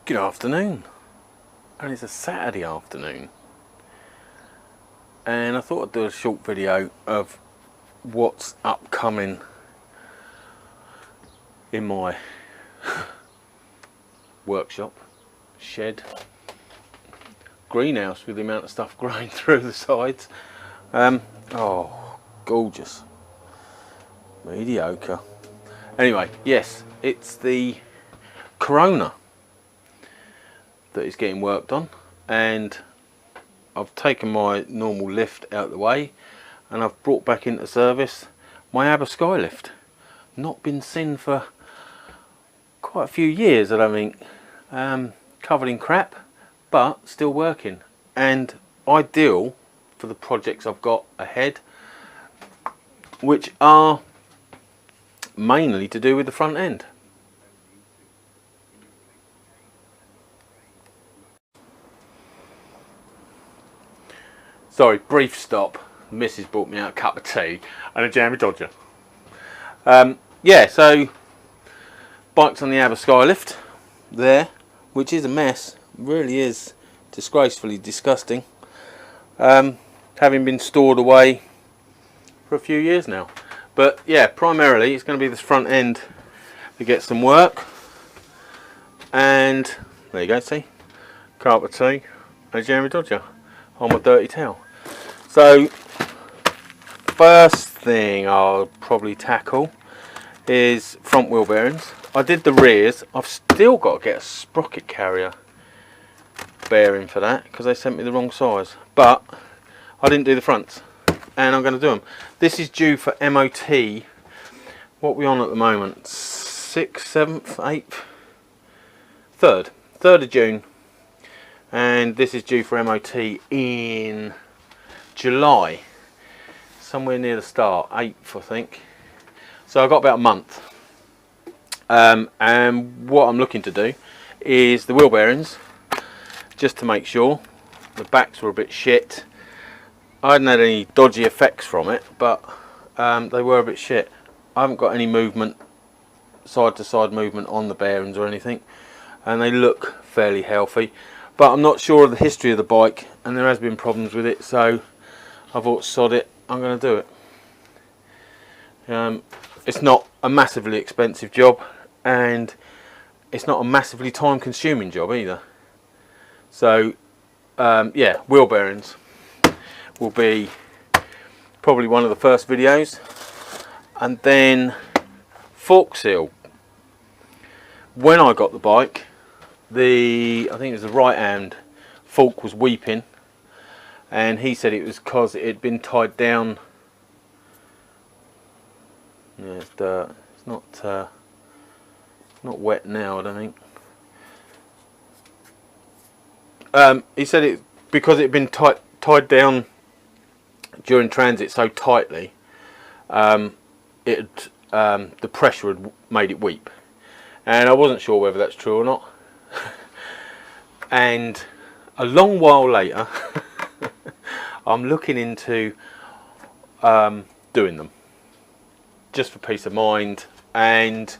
Good afternoon, and it's a Saturday afternoon, and I thought I'd do a short video of what's upcoming in my workshop, shed, greenhouse with the amount of stuff growing through the sides. Oh, gorgeous, mediocre. Anyway, yes, it's the Corona that is getting worked on, and I've taken my normal lift out of the way and I've brought back into service my Aber Skylift. Not been seen for quite a few years, I don't think. Covered in crap, but still working, and ideal for the projects I've got ahead, which are mainly to do with the front end. Sorry, brief stop. Mrs. brought me out a cup of tea and a jammy dodger. Yeah, so bike's on the Aber Skylift there, which is a mess. Really is disgracefully disgusting. Having been stored away for a few years now. But yeah, primarily it's going to be this front end to get some work. And there you go, see? Cup of tea and a jammy dodger on my dirty towel. So first thing I'll probably tackle is front wheel bearings. I did the rears. I've still got to get a sprocket carrier bearing for that because they sent me the wrong size, but I didn't do the fronts, and I'm going to do them. This is due for MOT. What are we on at the moment? 6th, 7th, 8th, 3rd of June, and this is due for MOT in July, somewhere near the start, 8th I think. So I've got about a month. And what I'm looking to do is the wheel bearings, just to make sure. The backs were a bit shit. I hadn't had any dodgy effects from it, but they were a bit shit. I haven't got any movement, side to side movement on the bearings or anything, and they look fairly healthy, but I'm not sure of the history of the bike, and there has been problems with it, so I thought, sod it, I'm going to do it. It's not a massively expensive job, and it's not a massively time consuming job either. So yeah, wheel bearings will be probably one of the first videos, and then fork seal. When I got the bike, I think it was the right hand fork was weeping, and he said it was because it had been tied down. Yeah, it's dirt. It's not wet now, I don't think. He said it because it had been tied down during transit so tightly. The pressure had made it weep, and I wasn't sure whether that's true or not. And a long while later, I'm looking into doing them just for peace of mind, and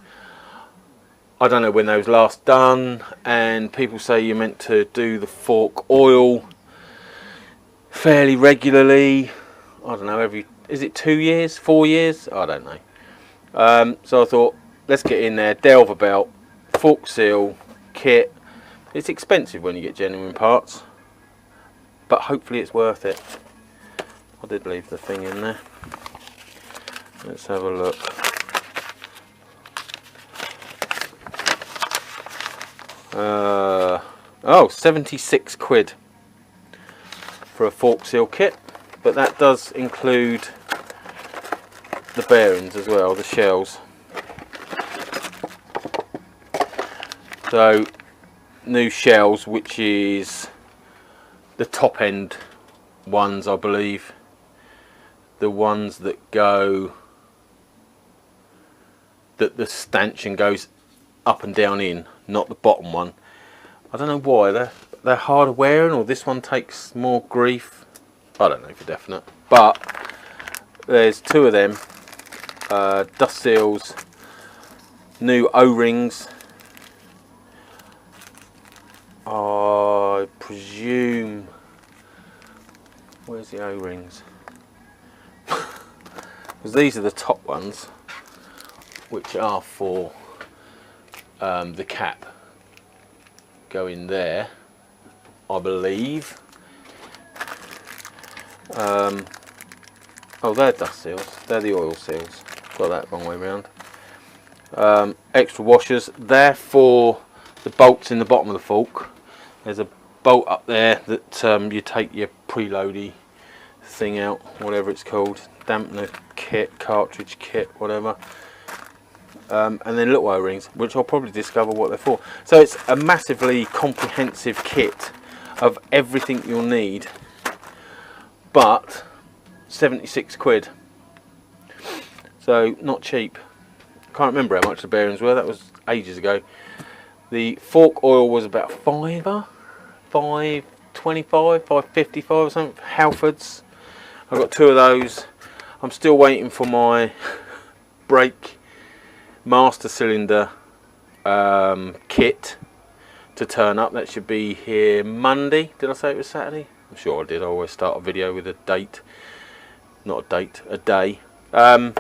I don't know when they was last done, and people say you're meant to do the fork oil fairly regularly. I don't know, is it 2 years, 4 years? I don't know. So I thought, let's get in there, delve about, fork seal, kit. It's expensive when you get genuine parts, but hopefully it's worth it. I did leave the thing in there. Let's have a look. Oh, 76 quid for a fork seal kit, but that does include the bearings as well, the shells. So new shells, which is the top end ones, I believe, the ones that go, that the stanchion goes up and down in, not the bottom one. I don't know why they're harder wearing, or this one takes more grief. I don't know for definite, but there's 2 of them. Dust seals, new O-rings, I presume, where's the O-rings? Because these are the top ones, which are for the cap. Go in there, I believe. Oh, they're dust seals. They're the oil seals. Got that wrong way round. Extra washers. They're for the bolts in the bottom of the fork. There's a bolt up there that you take your preloady thing out, whatever it's called, dampener kit, cartridge kit, whatever. And then little O-rings, which I'll probably discover what they're for. So it's a massively comprehensive kit of everything you'll need, but 76 quid. So not cheap. Can't remember how much the bearings were, that was ages ago. The fork oil was about £5, £5.25, £5.55 or something. Halfords. I've got 2 of those. I'm still waiting for my brake master cylinder kit to turn up. That should be here Monday. Did I say it was Saturday? I'm sure I did. I always start a video with a date. Not a date, a day. So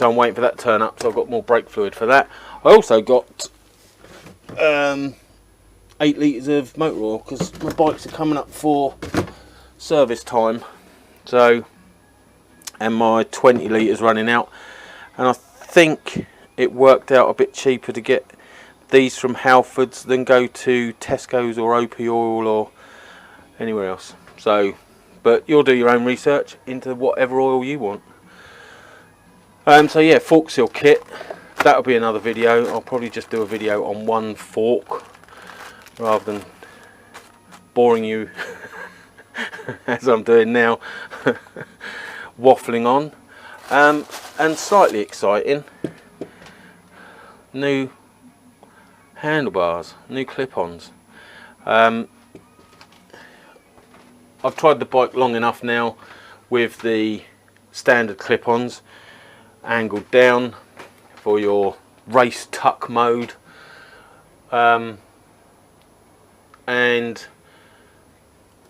I'm waiting for that to turn up, so I've got more brake fluid for that. I also got 8 litres of motor oil, because my bikes are coming up for service time. So, and my 20 litres running out. And I think it worked out a bit cheaper to get these from Halfords than go to Tesco's or OP Oil or anywhere else. So, but you'll do your own research into whatever oil you want. So yeah, fork seal kit. That'll be another video. I'll probably just do a video on one fork rather than boring you as I'm doing now, waffling on. And slightly exciting, new handlebars, new clip-ons. I've tried the bike long enough now with the standard clip-ons, angled down for your race tuck mode, and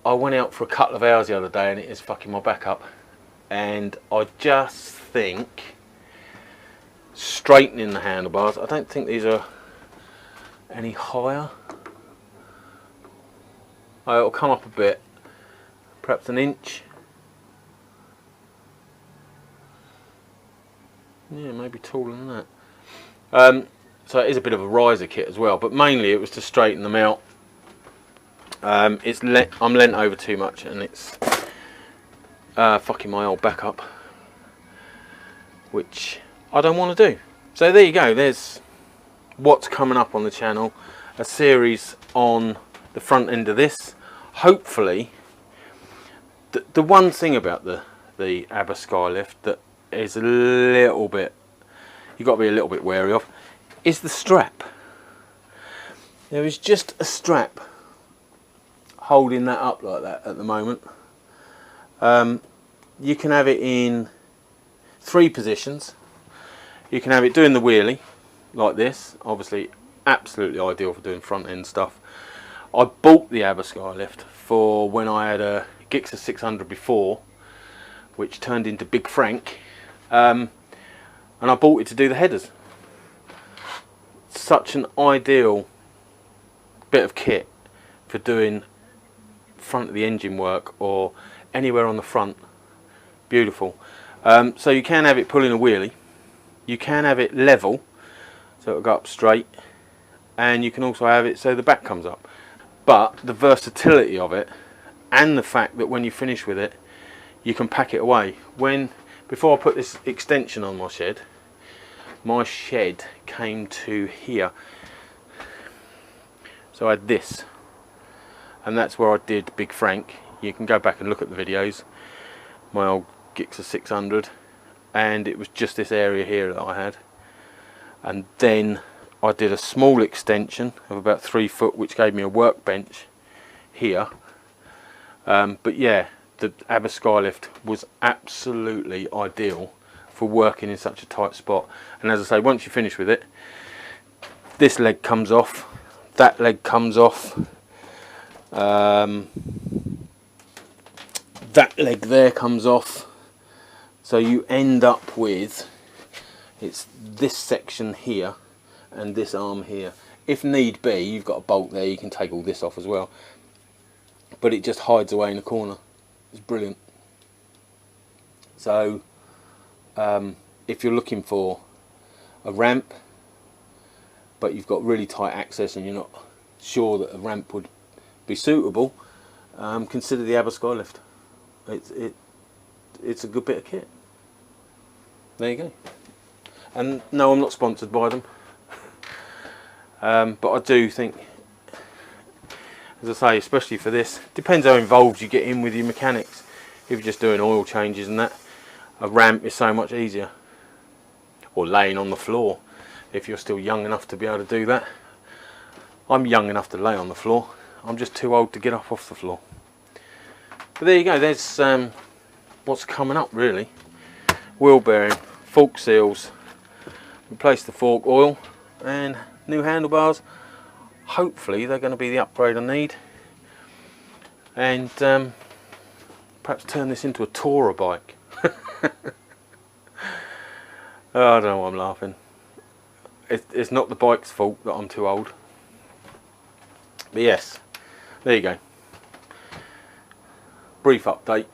I went out for a couple of hours the other day and it is fucking my back up, and I just think straightening the handlebars, I don't think these are any higher. Oh, it'll come up a bit, perhaps an inch. Yeah, maybe taller than that. So it is a bit of a riser kit as well, but mainly it was to straighten them out. I'm leant over too much and it's fucking my old back up, which I don't want to do. So there you go, there's what's coming up on the channel. A series on the front end of this. Hopefully, the one thing about the ABBA Skylift that is a little bit, you've got to be a little bit wary of, is the strap. There is just a strap holding that up like that at the moment. You can have it in 3 positions. You can have it doing the wheelie like this, obviously absolutely ideal for doing front end stuff. I bought the ABBA Skylift for when I had a Gixxer 600 before, which turned into Big Frank. And I bought it to do the headers. Such an ideal bit of kit for doing front of the engine work or anywhere on the front. Beautiful. So you can have it pulling a wheelie, you can have it level so it'll go up straight, and you can also have it so the back comes up. But the versatility of it, and the fact that when you finish with it you can pack it away. Before I put this extension on my shed came to here, so I had this, and that's where I did Big Frank. You can go back and look at the videos, my old Gixxer 600, and it was just this area here that I had. And then I did a small extension of about 3 foot, which gave me a workbench here. But yeah, the ABBA Skylift was absolutely ideal for working in such a tight spot. And as I say, once you finish with it, this leg comes off, that leg comes off. That leg there comes off. So you end up with, it's this section here and this arm here. If need be, you've got a bolt there, you can take all this off as well. But it just hides away in the corner. It's brilliant. So if you're looking for a ramp, but you've got really tight access and you're not sure that a ramp would be suitable, consider the ABBA Skylift. It's a good bit of kit. There you go. And no, I'm not sponsored by them, but I do think, as I say, especially for this, depends how involved you get in with your mechanics. If you're just doing oil changes and that, a ramp is so much easier. Or laying on the floor, if you're still young enough to be able to do that. I'm young enough to lay on the floor. I'm just too old to get up off the floor. But there you go, there's what's coming up really. Wheel bearing, fork seals, replace the fork oil, and new handlebars. Hopefully they're going to be the upgrade I need. And perhaps turn this into a tourer bike. Oh, I don't know why I'm laughing. It's not the bike's fault that I'm too old. But yes, there you go. Brief update,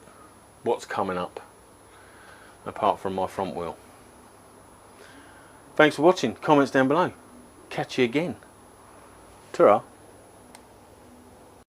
what's coming up, apart from my front wheel. Thanks for watching, comments down below. Catch you again. Ta-ra.